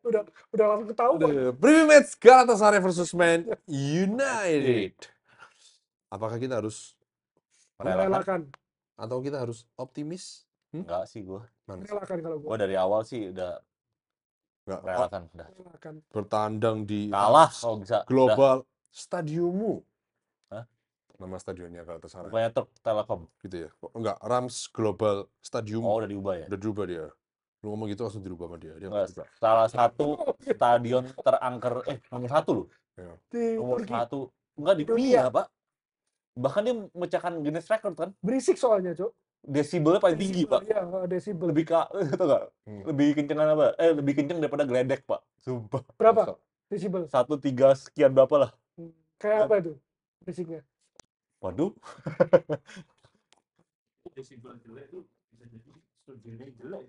Udah langsung ketahuan. Preview match Galatasaray versus Man United. Apakah kita harus Merelakan. atau kita harus optimis? Enggak sih gue. Merelakan kalau gue. Gue dari awal sih udah Enggak. merelakan. Udah. Merelakan. Bertandang di Kalah kalau bisa. Global Stadiummu. Hah? Nama stadionnya Galatasaray. Bukannya Turk Telekom. Gitu ya? Enggak, Rams Global Stadium. Oh, udah diubah ya? Udah dirubah dia. Lu ngomong gitu langsung dirubah sama dia. Dia Enggak, nggak suka. salah satu stadion terangker nomor 1 loh. Ya. Di Nomor Turki. 1. Enggak di dunia, Pak. Bahkan dia memecahkan Guinness Record kan. Berisik soalnya, Cok. Desibelnya paling tinggi, Pak. Iya, desibel. Lebih tau gak? Lebih kencengan apa? Lebih kenceng daripada geledek, Pak. Sumpah. Berapa? Desibel. 1,3 sekian berapa lah. Kayak apa itu? Berisiknya. Waduh. Desibel jelek itu bisa jadi studionya jelek.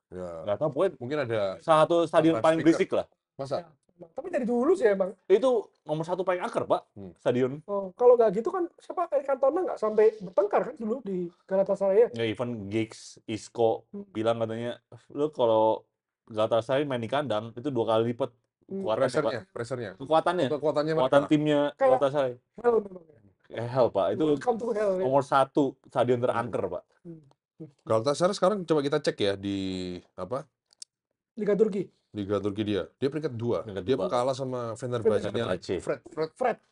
Ya. Nggak tahu, pokoknya Mungkin ada satu stadion paling speaker. berisik lah. Masa? Tapi dari dulu sih emang. Itu nomor 1 paling angker, Pak. Stadion. Oh, kalau nggak gitu kan siapa Eric Cantona nggak sampai bertengkar kan dulu di Galatasaray ya? Ya, even Giggs, Isco bilang katanya, lu kalau Galatasaray main di kandang itu 2 kali lipat kekuatannya, Pak. Pressernya. Kekuatan Mereka. timnya Kayak- Galatasaray. Hell memang ya. Hell, Pak. Itu Welcome to hell ya. nomor 1 stadion terangker, Pak. Galatasaray sekarang coba kita cek ya di Liga Turki. Liga Turki dia. Dia peringkat 2. Peringkat Dia 2. kalah sama Fenerbahce. Fenerbahce.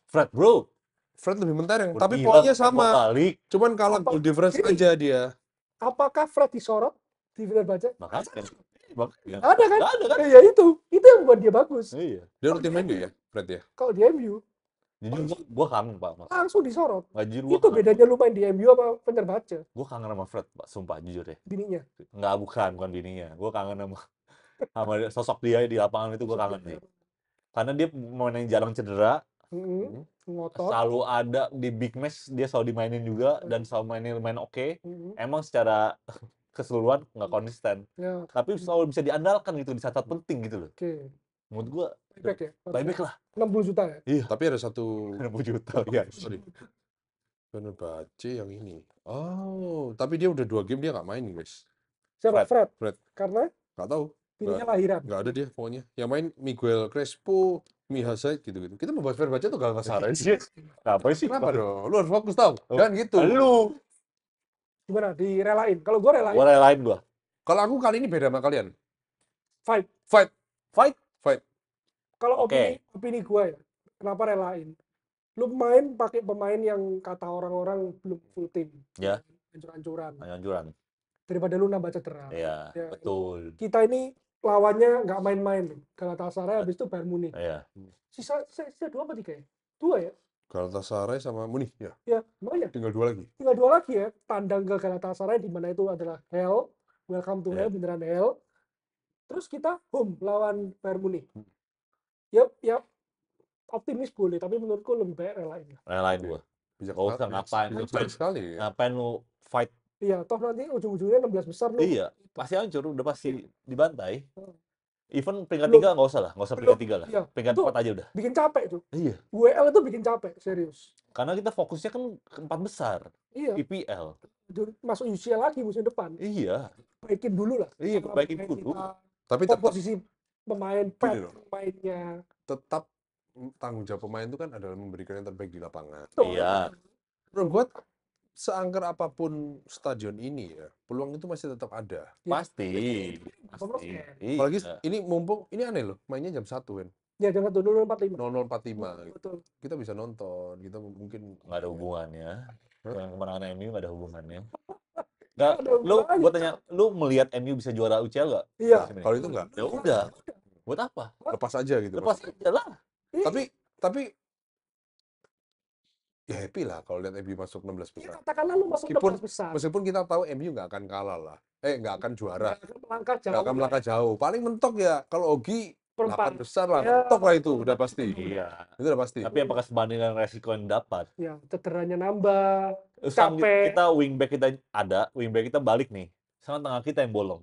Fred, Bro. Fred lebih mentereng, tapi Gila, poinnya sama. balik. Cuman kalah goal difference aja dia. Apakah Fred disorot di Fenerbahce? Makanya kan. Ada kan? Nggak ada kan? Ya itu yang buat dia bagus. Iya. Dia rutin main nggak ya, Fred ya? Kalau di MU Jujur gua kangen, Pak. Mas. langsung disorot. Jujur gua Itu kangen. bedanya lu main di MU sama Fenerbahce. Gua kangen sama Fred, Pak. Sumpah jujur ya. Bininya. Enggak, bukan bininya. Gua kangen sama sosok dia di lapangan itu gua kangen nih. Karena dia main jarang cedera, Ngotot. selalu ada di big match, dia selalu dimainin juga dan selalu main oke. Emang secara keseluruhan nggak konsisten, Ya, tapi selalu bisa diandalkan gitu di saat-saat penting gitu loh. oke. Menurut gua Buyback ya? buyback lah. 60 juta ya? Iya. Tapi ada satu 60 juta ya. sorry. Fenerbahce yang ini. Oh, tapi dia udah 2 game dia nggak main, guys. Siapa? Fred. Fred. Karena Nggak tahu. bininya lahiran. Nggak ada dia pokoknya. Yang main Miguel Crespo, Miha Said gitu-gitu. Kita membahas Fenerbahce tuh Galatasaray sih. Apa sih? Kenapa dong? Lu harus fokus tau. Jangan gitu. Lu. Gimana? Direlain? Kalau gue relain. Gua relain gua. Kalau aku kali ini beda sama kalian. Fight. Fight. Fight. Kalau Oke. opini gue ya, kenapa relain? Lu main pakai pemain yang kata orang-orang belum full tim. Ya. Hancur-hancuran. Anjuran. Daripada lu nambah cedera. Iya, Ya. betul. Kita ini lawannya nggak main-main. Galatasaray habis itu Bayern Munich. Iya. Sisa 2 apa 3 ya? 2 ya? Galatasaray sama Munich ya. Ya, lumayan. Tinggal 2 lagi. Tinggal 2 lagi ya. Tandang ke Galatasaray di mana itu adalah hell. Welcome to hell, beneran hell. Terus kita home lawan Bayern Munich. Yap. Optimis boleh, tapi menurutku lebih baik relain. Relain gua. Bijak Nggak usah ngapain. Bijak sekali ya. Ngapain lu fight? Iya, toh nanti ujung-ujungnya 16 besar lu. Iya, pasti hancur, udah pasti dibantai. Hmm. Even peringkat Belum. 3 nggak usah lah, nggak usah peringkat 3 lah. Iya, Peringkat itu 4 aja udah. bikin capek tuh. Iya, WL itu bikin capek, serius. karena kita fokusnya kan ke 4 besar. Iya, IPL. masuk UCL lagi musim depan. Iya. Baikin dulu lah. Iya, Sama baikin pemain dulu. kita, Tapi tetap komposisi pemain, Gini loh. pemainnya. tanggung jawab pemain itu kan adalah memberikan yang terbaik di lapangan. Tuh, Iya. Menurut gua seangker apapun stadion ini ya, peluang itu masih tetap ada. Iya. Pasti. Pasti. Iya. Apalagi ini mumpung ini aneh loh, mainnya jam 1 kan. Ya jangan tuh 045. 00.45 gitu. Betul. Kita bisa nonton, kita mungkin Nggak ada hubungannya. Dengan kemenangan MU nggak ada hubungannya. Nggak, Nggak ada lu hubungannya. gua tanya, lu melihat MU bisa juara UCL nggak? Iya. kalau itu enggak, Ya udah. Buat apa? lepas aja gitu. Lepas aja lah. Tapi ya happy lah kalau lihat MU masuk 16 Ya, besar. katakanlah lu masuk Meskipun 16 besar. Meskipun kita tahu MU nggak akan kalah lah. Nggak akan juara. Nggak akan melangkah jauh. Nggak akan melangkah jauh. Paling mentok ya kalau Ogi 8 Perempat. besar lah. Ya. Mentok lah itu udah pasti. Iya. Itu udah pasti. Tapi apakah sebanding dengan resiko yang dapat? Ya, cederanya nambah. Sekarang Capek. kita wingback kita ada, wingback kita balik nih. Sekarang tengah kita yang bolong.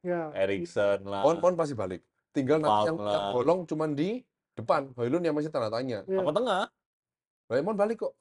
Ya. Erikson lah. On pasti balik. Tinggal nanti yang Mount lah. bolong cuman di depan. Hoylund yang masih tanda tanya. Ya. Apa tengah? Raymond balik kok.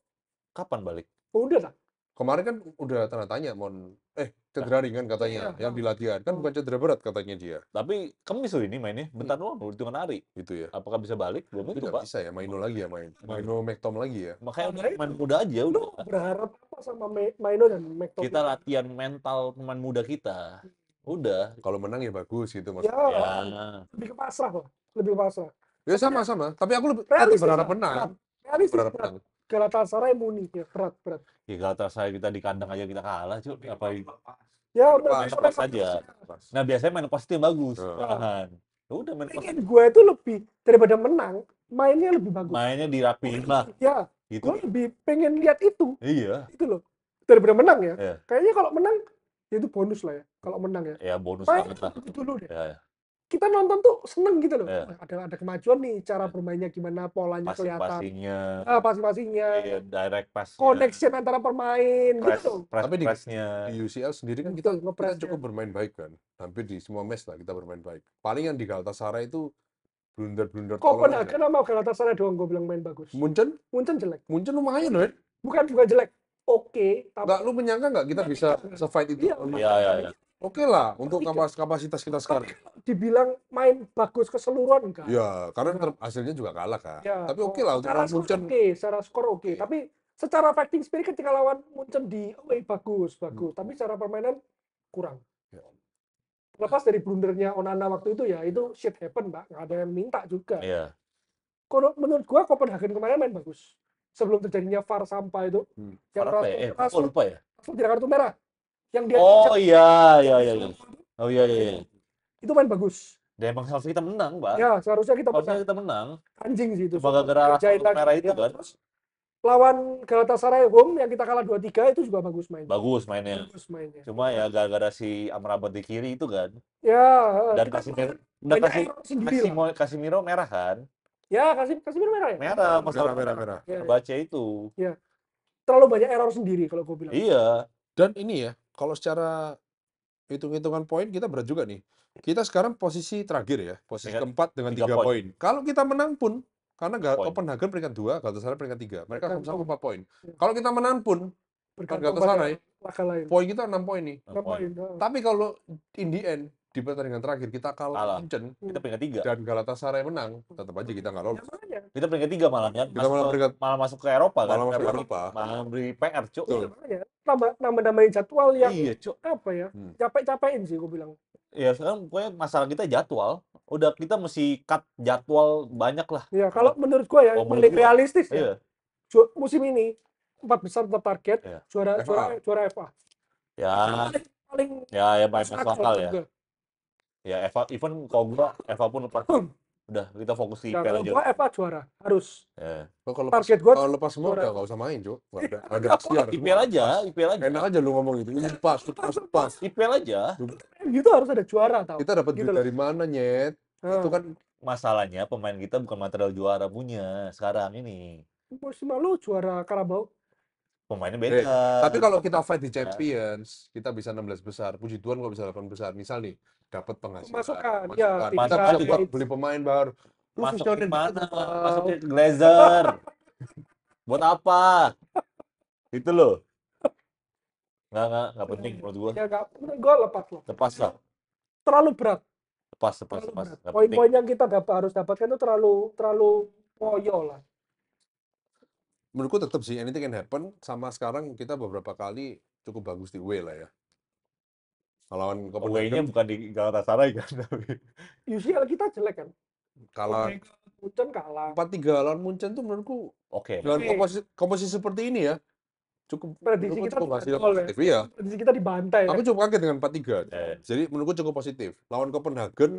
Kapan balik? Udah lah. Kemarin kan udah tanda tanya Mon cedera ringan katanya, Iya. yang di latihan. Kan bukan cedera berat katanya dia. Tapi kemis loh ini mainnya, bentar doang loh, hitungan hari. Gitu ya. Apakah bisa balik? Belum Tapi tentu, nggak Pak. bisa ya, Maino lagi ya main. Maino McTom lagi ya. Makanya Nah, udah pemain muda aja Lu udah. berharap apa sama Maino dan McTominay? Kita latihan mental pemain muda kita. Udah. Kalau menang ya bagus gitu Ya, maksudnya. Ya. lebih ke pasrah lah. Lebih ke pasrah. Ya sama-sama. Tapi aku tetap Realistis berharap lah, menang. berat. Realistis Berharap berat. menang. Galatasaray Muni ya berat. Ya Galatasaray kita di kandang aja kita kalah, Cuk. Apa Ya Pas, udah pas aja. Nah, biasanya main pasti yang bagus. Ya. Malahan. Ya udah main pas. Pengen gue itu lebih daripada menang, mainnya lebih bagus. Mainnya dirapiin lah Ya, gitu. gue lebih pengen lihat itu Iya. loh. Daripada menang ya. Iya. Kayaknya kalau menang ya itu bonus lah ya. Kalau menang ya. Ya bonus Main banget lah. itu dulu deh. Ya, Kita nonton tuh seneng gitu loh. Iya. Wah, ada kemajuan nih, cara bermainnya gimana, polanya kelihatan. passing-passingnya, Passing-passingnya, iya, direct pass, connection antara pemain gitu loh. Tapi di- press-nya. Di UCL sendiri kan Betul, kita nge-press cukup bermain baik kan. Hampir di semua match lah kita bermain baik. Paling yang di Galatasaray itu blunder-blunder tolol aja. Copenhagen sama Galatasaray doang gue bilang main bagus. Munchen Jelek. lumayan loh. Bukan jelek. Oke, tapi Nggak, lu menyangka nggak kita bisa se-fight itu? Iya. Iya. Oke lah, untuk kapasitas kita sekarang. dibilang main bagus keseluruhan enggak. Ya, karena hasilnya juga kalah kan. Ya, Tapi oke lah untuk secara lawan skor Munchen. oke, secara skor oke. Oke. Tapi secara fighting spirit ketika lawan Munchen di away bagus. Tapi secara permainan kurang. Ya. Lepas dari blundernya Onana waktu itu ya, itu shit happen, Pak. Nggak ada yang minta juga. Iya. Kalau menurut gua Copenhagen kemarin main bagus. Sebelum terjadinya VAR sampah itu, yang Apa ya? Aku lupa ya. langsung tidak kartu merah. Yang dia Oh iya. Oh iya. itu main bagus. Dan emang harusnya kita menang, Pak. Ya, seharusnya kita Harusnya menang. kita menang. Anjing sih itu. Cuma gara-gara Kerjain kartu lagi. merah itu Ya, kan. terus lawan Galatasaray home yang kita kalah 2-3 itu juga bagus mainnya. Bagus mainnya. Bagus mainnya. Cuma ya gara-gara si Amrabat di kiri itu kan. Ya, Dan kita Casemiro, sendiri lah. Casemiro merah kan? Ya, kasih merah ya. Merah, masalah Merah. Ya, ya. baca itu. Terlalu banyak error sendiri kalau gue bilang. Iya. Dan ini ya, kalau secara hitung-hitungan poin kita berat juga nih. Kita sekarang posisi terakhir ya, posisi Dengan keempat dengan 3 3 poin. Kalau kita menang pun, karena Poin. Copenhagen peringkat 2, Galatasaray peringkat 3. Mereka sama-sama 4 poin. Ya. Kalau kita menang pun, Bergantung Galatasaray, pada laga lain. poin kita 6 poin nih. 6 poin. Tapi kalau in the end, di pertandingan terakhir kita kalah Kalah. Munchen Kita peringkat 3. dan Galatasaray menang, tetap aja kita nggak Ya, lolos. makanya. Kita peringkat 3 malah kan. Kita malah peringkat- malah masuk ke Eropa kan. Malah masuk Eropa. Malah beri PR, Cuk. Betul. Ya, makanya. Nambah-nambahin jadwal yang Iya, Cuk. apa ya? Hmm. Capek-capekin sih gue bilang. Ya sekarang pokoknya masalah kita jadwal. Udah kita mesti cut jadwal banyak lah. Ya, kalau menurut gue ya, Oh, menurut paling gua. realistis ya. Iya. Musim ini 4 besar tetap target, Iya. juara FA. Ya, Paling ya main masuk akal ya. juga. Ya Eva, even kalau gua Eva pun lepas. Udah kita fokus di Nah, IPL kalau aja. gua FA juara harus. Ya. Kalau Target gua kalau lepas semua juara. udah nggak usah main, Cuk. Nggak ada siar. IPL aja, IPL aja. Enak aja lu ngomong gitu. Ini pas. IPL aja. Gitu harus ada juara tau. Kita dapat Gitu duit loh. dari mana, Nyet? Nah, Itu kan Masalahnya pemain kita bukan material juara punya sekarang ini. musim lalu juara Carabao. Pemainnya beda. tapi kalau kita fight di Champions, kita bisa 16 besar. Puji Tuhan kok bisa 8 besar. Misal nih, dapat penghasilan. Masukan, ya, Kita masukan bisa juga. buat beli pemain baru. Lu Masuk visioner di mana? gitu, Pak. Masuk ke Glazer. Buat apa? Itu loh. Nggak penting menurut gua. Ya nggak, gua lepas loh. Lepas lah. Terlalu berat. Lepas. Terlalu berat. Nggak penting. Poin-poin yang kita harus dapatkan itu terlalu poyo lah. Menurutku tetap sih anything can happen. Sama sekarang kita beberapa kali cukup bagus di away lah ya. Lawan Away-nya Copenhagen bukan di Galatasaray kan, tapi UCL kita jelek kan. kalah Munchen kalah. 4-3 lawan Munchen tuh menurutku oke. dengan Oke. komposisi seperti ini ya cukup Prediksi menurutku kita cukup hasil jadwal ya. positif. Iya. Prediksi kita dibantai ya. Aku cukup kaget dengan 4-3. Jadi menurutku cukup positif. Lawan Copenhagen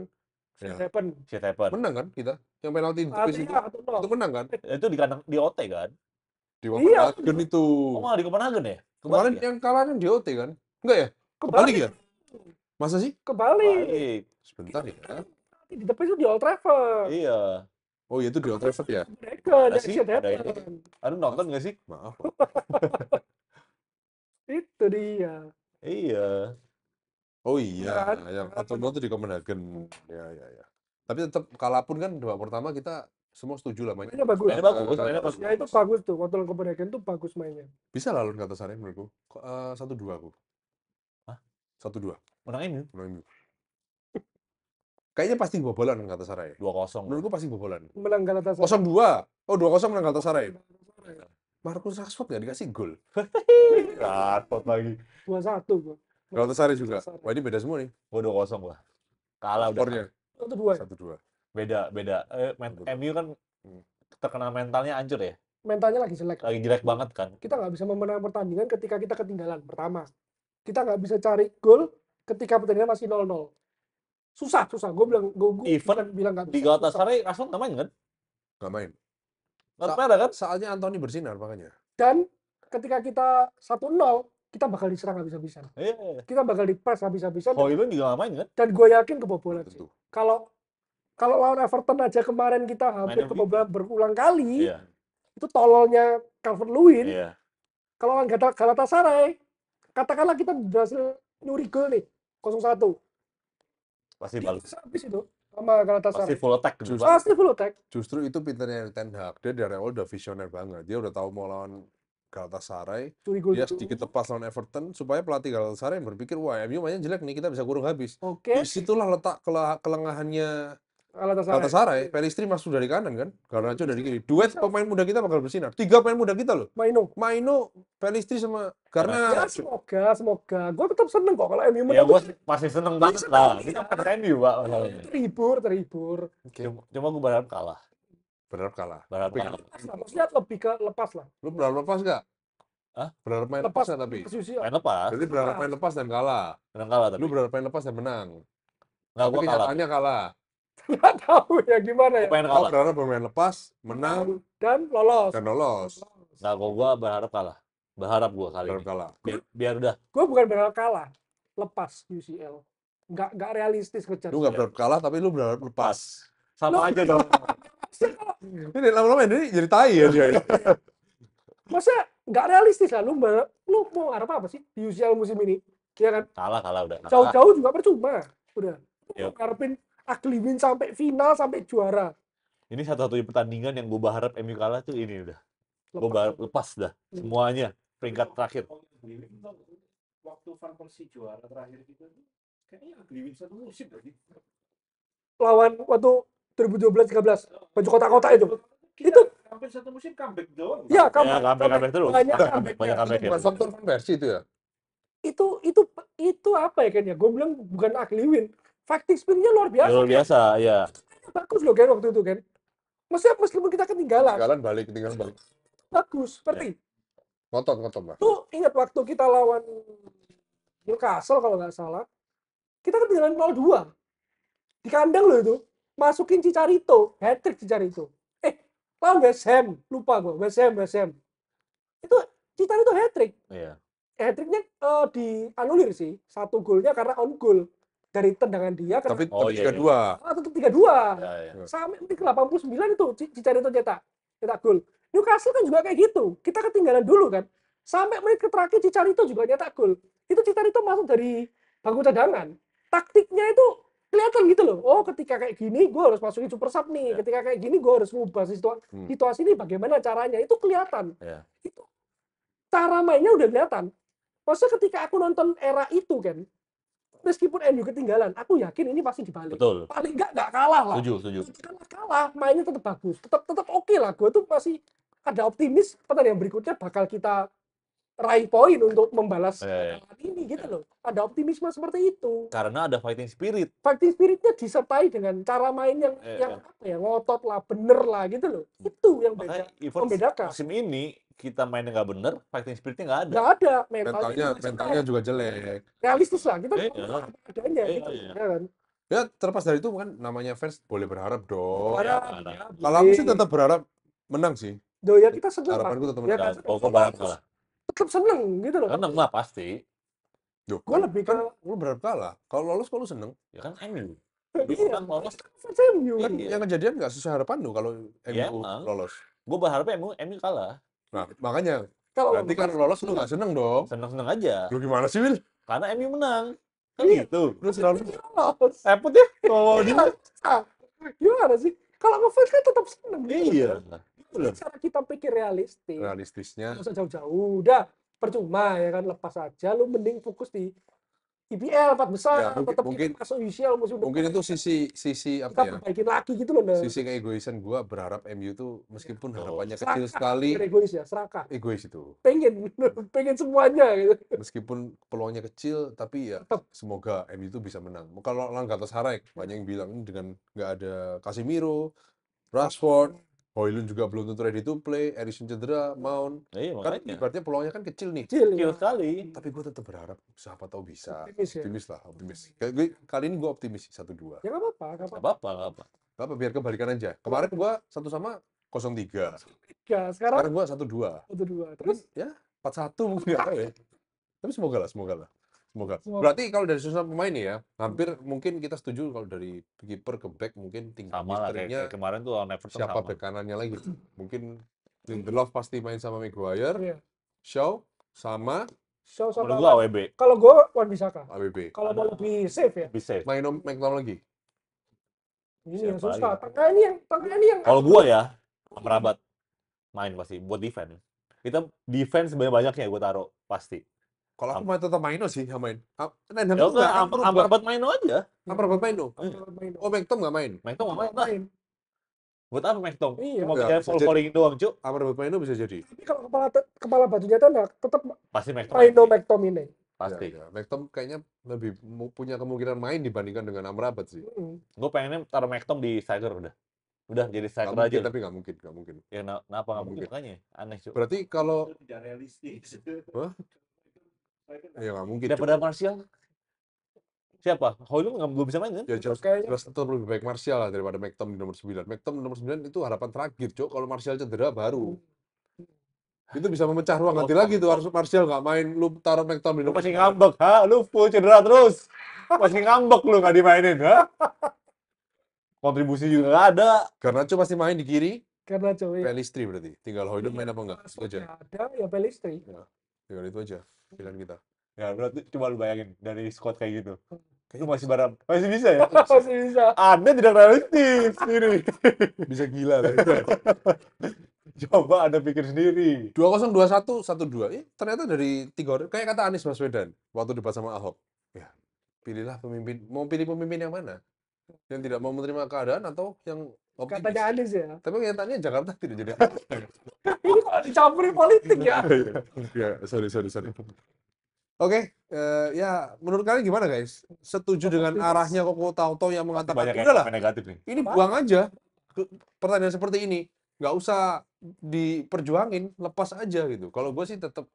ya, Happen. Shit happen. menang kan kita? Yang penalti di Artinya itu, atau nol. itu menang kan? Itu di kandang di OT kan? Di Iya. Copenhagen itu. Oh, malah di Copenhagen ya? Kemarin Kebalik ya? yang kalah kan di OT kan? Enggak ya? Kebalik ya? Masa sih? Kebalik. Kebalik. Sebentar ya. Di depan itu di Old Trafford. Iya. Oh iya itu di Old Trafford ya? Mereka Ada sih, shit ada happen. Aduh nonton nggak sih? Maaf. Itu dia. Iya. Oh iya, Kan? yang 4-0 itu di Copenhagen. Ya. Tapi tetap kalaupun kan dua pertama kita semua setuju lah mainnya. Mainnya bagus. Mainnya bagus, mainnya bagus. Ya itu bagus tuh. Waktu lawan Copenhagen tuh bagus mainnya. Bisa lah lawan Galatasaray menurutku. 1-2 aku. Hah? 1-2. Menang MU Menang MU. Kayaknya pasti bobolan Galatasaray. 2-0. Menurutku pasti bobolan. Menang Galatasaray. 0-2. Oh, 2-0 menang Galatasaray. Marcus Rashford nggak dikasih gol. Rapot lagi. 2-1 gua. Galatasaray juga. Wah, ini beda semua nih. Gua 2-0 gua. Kalah udah. Skornya 1-2. 1-2. Beda. MU kan terkenal mentalnya hancur ya. Mentalnya lagi jelek. Lagi jelek banget kan. Kita nggak bisa memenang pertandingan ketika kita ketinggalan. Pertama, kita nggak bisa cari gol ketika pertandingan masih 0-0. Susah. Gue Even bilang nggak Di bisa. Galatasaray Rashford nggak main kan? Nggak main. Kartu merah kan? Saatnya Anthony bersinar makanya. Dan ketika kita 1-0, kita bakal diserang habis-habisan. Iya. Kita bakal di-press habis-habisan. Højlund juga nggak main kan? Dan gue yakin kebobolan sih. Tentu. Kalau lawan Everton aja kemarin kita hampir Main kebobolan berulang kali, Iya. itu tololnya Calvert-Lewin. Iya. Kalau lawan Galatasaray, katakanlah kita berhasil nyuri gol nih, 0-1. Pasti bagus. Habis itu sama Pasti Galatasaray. full attack gitu. Pak. Pasti full attack. Justru itu pinternya Ten Hag. Dia dari awal udah visioner banget. Dia udah tahu mau lawan Galatasaray. Curi gol Dia itu. sedikit lepas lawan Everton supaya pelatih Galatasaray berpikir, wah MU mainnya jelek nih, kita bisa kurung habis. Oke, Disitulah letak kelengahannya Galatasaray. Galatasaray. Pelistri masuk dari kanan kan, Garnacho dari kiri. Duet pemain muda kita bakal bersinar. 3 pemain muda kita loh. Maino. Pelistri sama Ya, Garnacho. semoga. Gue tetap seneng kok kalau MU Ya menang. gue masih seneng banget lah. Kita kan MU Pak. masalahnya. Terhibur. Cuma gue berharap kalah. Berharap kalah. Berharap Tapi kalah. Lepas lah, maksudnya lebih ke lepas lah. lu berharap lepas nggak? Hah? Berharap main lepas Lepas nggak tapi? UCL. Main lepas. Jadi berharap main lepas dan kalah. Menang kalah tapi. Lu berharap main lepas dan menang. Nggak, Tapi gue kalah. kenyataannya kalah. Nggak tahu ya gimana ya. Gue pengen Kau kalah. berharap bermain lepas, menang, Dan lolos. dan lolos. Nggak, gue berharap kalah. Berharap gue kali Berharap ini. kalah. Biar udah. Gue bukan berharap kalah, lepas UCL. Nggak realistis ngejar. Lu nggak berharap kalah, tapi lu berharap lepas. Sama aja dong. Ini lama-lama ini jadi tai ya dia. Masa nggak realistis lah, lu mau harap apa sih di UCL musim ini? Iya kan? Kalah udah. Jauh-jauh juga percuma. Udah. Yuk. Ngarepin ugly win sampai final, sampai juara. Ini satu-satunya pertandingan yang gue berharap MU kalah tuh ini udah. Gue berharap lepas dah. Semuanya. Peringkat terakhir. Waktu Van Persie juara terakhir kita tuh kayaknya Agliwin satu musim tadi. Lawan waktu 2012-13, baju kotak-kotak itu. Kita hampir satu musim comeback doang. Ya, Ya, comeback terus. Banyak Banyak comeback ya. Bukan faktor Van Persie itu ya? Itu apa ya kayaknya? Gue bilang bukan ugly win. Fighting spirit-nya luar biasa. Luar biasa, ya. Bagus loh kan waktu itu kan. Maksudnya meskipun kita ketinggalan, Ketinggalan balik. bagus. Seperti Ngotot, Mbak. tuh ingat waktu kita lawan Newcastle kalau nggak salah, kita ketinggalan 0-2 di kandang loh itu, masukin Chicharito, hat-trick Chicharito. Lawan West Ham, lupa gue, West Ham. Itu Chicharito hat-trick. Iya. Hat-tricknya dianulir sih, satu golnya karena on goal dari tendangan dia. Tapi Oh, iya, 3-2. Tetap 3-2. Ya. Sampai menit ke-89 itu Chicharito cetak gol. Newcastle kan juga kayak gitu. Kita ketinggalan dulu kan. Sampai menit terakhir Chicharito juga nyetak gol. Itu Chicharito masuk dari bangku cadangan. Taktiknya itu kelihatan gitu loh. Oh, ketika kayak gini gue harus masukin super sub nih. Ya. Ketika kayak gini gue harus ngubah situasi ini bagaimana caranya. Itu kelihatan. Ya. Itu cara mainnya udah kelihatan. Maksudnya ketika aku nonton era itu kan, meskipun MU ketinggalan, aku yakin ini pasti dibalik. Betul. Paling nggak kalah lah. Setuju. Kalah, mainnya tetap bagus, tetap oke lah. Gue tuh masih ada optimis pertandingan berikutnya bakal kita raih poin untuk membalas Iya. kekalahan ini gitu loh. Ada optimisme seperti itu. Karena ada fighting spirit. Fighting spiritnya disertai dengan cara main yang apa ya, ngotot lah, bener lah gitu loh. Itu yang Makanya membedakan. musim ini kita mainnya nggak bener, fighting spiritnya nggak ada. Nggak ada Mentalnya juga jelek. realistis lah kita Iya. adanya Iya, gitu iya. ya kan. Ya terlepas dari itu kan namanya fans boleh berharap dong. Ada- ada. Kalau aku sih tetap berharap menang sih. Doh ya kita seneng lah. Harapanku tetap Ya menang. kan? Pokoknya berharap kalah. Tetap seneng gitu loh. Menang lah pasti. Duh, Gue lebih ke lu berharap kalah. Kalau lolos kok lu seneng. Ya kan MU. iya, Kan lolos. fans MU. Kan Iya. yang kejadian nggak sesuai harapan lu kalau Iya, MU emang. lolos. Gue berharap MU kalah. Nah, makanya Kalau berarti kan lolos lu nggak seneng dong. Seneng-seneng aja. Lu gimana sih, Wil? Karena MU menang. Kan Iya. gitu. Lu selalu lolos. Repot ya. Oh, Iya. Gimana sih? Kalau ngefans kan tetap seneng. gitu. Iya. Cara kita pikir realistis. realistisnya Nggak usah jauh-jauh. Udah percuma ya kan, lepas aja. Lu mending fokus di IPL 4 besar, Ya, tetap mungkin kita masuk UCL musim mungkin depan. itu sisi Kita apa ya? perbaikin lagi gitu loh. Nah. Sisi keegoisan gue berharap MU tuh meskipun Betul. harapannya kecil Serakah, sekali, bukan egois ya, serakah. egois itu. Pengen, pengen semuanya gitu. Meskipun peluangnya kecil, tapi ya Tetap. semoga MU itu bisa menang. Kalau lawan Galatasaray, banyak yang bilang "Ini dengan nggak ada Casemiro, Rashford, Højlund juga belum tentu ready to play, Eriksen cedera, Mount. Iya, Kan makanya. ibaratnya peluangnya kan kecil nih. Kecil Kecil ya. sekali. Tapi gue tetap berharap siapa tahu bisa. Optimis ya. Optimis lah, optimis. Kali ini gue optimis 1-2. Ya nggak apa-apa, nggak Nggak apa-apa. apa-apa, nggak apa. Gak apa, biar kebalikan aja. Kemarin gue 1-3. Ya, sekarang Sekarang gue 1-2. 1-2. Terus Terus ya 4-1 mungkin nggak tahu ya. Tapi semoga lah. Semoga. Semoga. Berarti kalau dari susunan pemain nih ya, hampir mungkin kita setuju kalau dari kiper ke back mungkin tingkat Sama lah kayak misterinya kemarin tuh lawan Everton siapa sama. back kanannya lagi. Mungkin Lindelof pasti main sama Maguire, Iya. Shaw sama Shaw sama Menurut gua AWB kalau gue Wan-Bissaka. ABB. Kalau mau lebih safe ya. lebih safe. Main McTominay lagi. Ini yang Siapa susah. lagi? Tengah ini yang Kalau gua ya, Amrabat main pasti buat defense. Kita defense banyak-banyaknya gua taruh pasti. Kalau aku main tetap Maino sih yang main. Nendang Ya tuh udah, nggak berubah. Amrabat main aja. Amrabat Maino. main. Oh, McTom nggak main. Main tuh nggak main lah. Buat apa McTom? Iya. Cuma Ya, kerjaan bisa jadi. calling doang, Cuk. Amrabat Maino bisa jadi. Tapi kalau kepala batunya tanda tetap Pasti McTom. Rhino McTominay. Pasti. Ya. McTom kayaknya lebih punya kemungkinan main dibandingkan dengan Amrabat sih. Gue pengennya taruh McTom di striker udah. Udah jadi Nggak striker mungkin, aja. tapi nggak mungkin. Ya kenapa nggak mungkin mungkin. makanya? Aneh, Cuk. Berarti kalau Itu tidak realistis. Hah? Ya nggak mungkin. Daripada Martial. Siapa? Højlund belum bisa main kan? Ya jelas, Kayaknya- jelas tetap lebih baik Martial lah daripada McTom di nomor 9. McTom di nomor 9 itu harapan terakhir, Cok. Kalau Martial cedera baru. Itu bisa memecah ruang ganti lagi tuh. Harus Martial nggak main, lu taruh McTom di Lu nomor masih 9. ngambek, ha? Lu full cedera terus. Masih ngambek lu nggak dimainin, ha? Kontribusi juga nggak ada. Garnacho pasti main di kiri, Karena cowok Pelistri berarti. Tinggal Højlund main apa enggak? Itu aja. ada ya Pelistri. Tinggal itu aja pilihan kita. Ya berarti coba lu bayangin dari squad kayak gitu. Lu masih masih bisa ya? Masih bisa. Anda tidak realistis ini. Bisa gila lah. Coba Anda pikir sendiri. 2-0, 2-1, 1-2. Ternyata dari 3 orang, kayak kata Anies Baswedan waktu debat sama Ahok. Ya, pilihlah pemimpin. Mau pilih pemimpin yang mana? Yang tidak mau menerima keadaan atau yang optimis? Katanya Anies ya. Tapi kenyataannya Jakarta tidak jadi. Ini kok dicampurin politik ya. Ya, sorry. Oke, ya menurut kalian gimana guys? Setuju dengan arahnya Koko Tauto yang mengatakan Banyak udahlah, yang negatif nih. ini buang aja pertandingan seperti ini, nggak usah diperjuangin, lepas aja gitu. Kalau gue sih tetap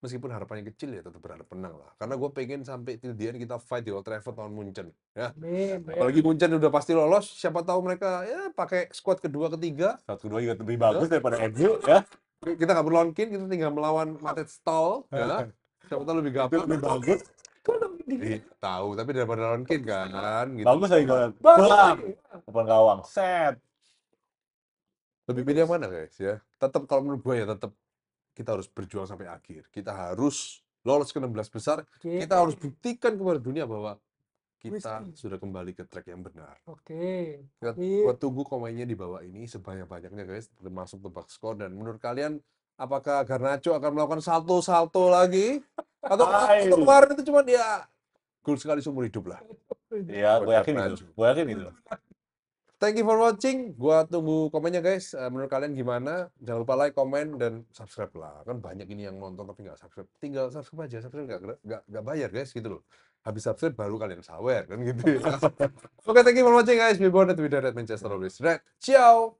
meskipun harapannya kecil ya tetap berharap menang lah. Karena gue pengen sampai till the end kita fight di Old Trafford lawan Munchen. Ya, Amin. apalagi Munchen udah pasti lolos. Siapa tahu mereka ya pakai squad kedua ketiga. Satu kedua juga lebih bagus daripada MU ya. Kita nggak perlu lawan Kane, kita tinggal melawan Matet Stall. Ya. Siapa tahu lebih gampang. Lebih bagus. Kok lebih di Tahu, tapi daripada lawan Kane kan. Gitu. Bagus lagi kalau bagus Bang. lagi. Depan gawang. Set. Lebih pilih yang mana guys ya? Tetap kalau menurut gue ya tetap kita harus berjuang sampai akhir. Kita harus lolos ke 16 besar. Oke. Kita harus buktikan kepada dunia bahwa kita Wis. sudah kembali ke track yang benar. Oke. Kita Tapi gua tunggu komennya di bawah ini sebanyak-banyaknya guys, termasuk tebak skor. Dan menurut kalian apakah Garnacho akan melakukan salto-salto lagi? Atau kemarin itu cuma dia gol sekali seumur hidup lah. Iya, gue yakin itu. Gue yakin itu. Thank you for watching. Gua tunggu komennya guys. Menurut kalian gimana? Jangan lupa like, komen, dan subscribe lah. Kan banyak ini yang nonton tapi nggak subscribe. Tinggal subscribe aja. Subscribe nggak bayar guys gitu loh. Habis subscribe baru kalian sawer kan gitu. Oke, thank you for watching guys. We born at Manchester always. Right. Ciao.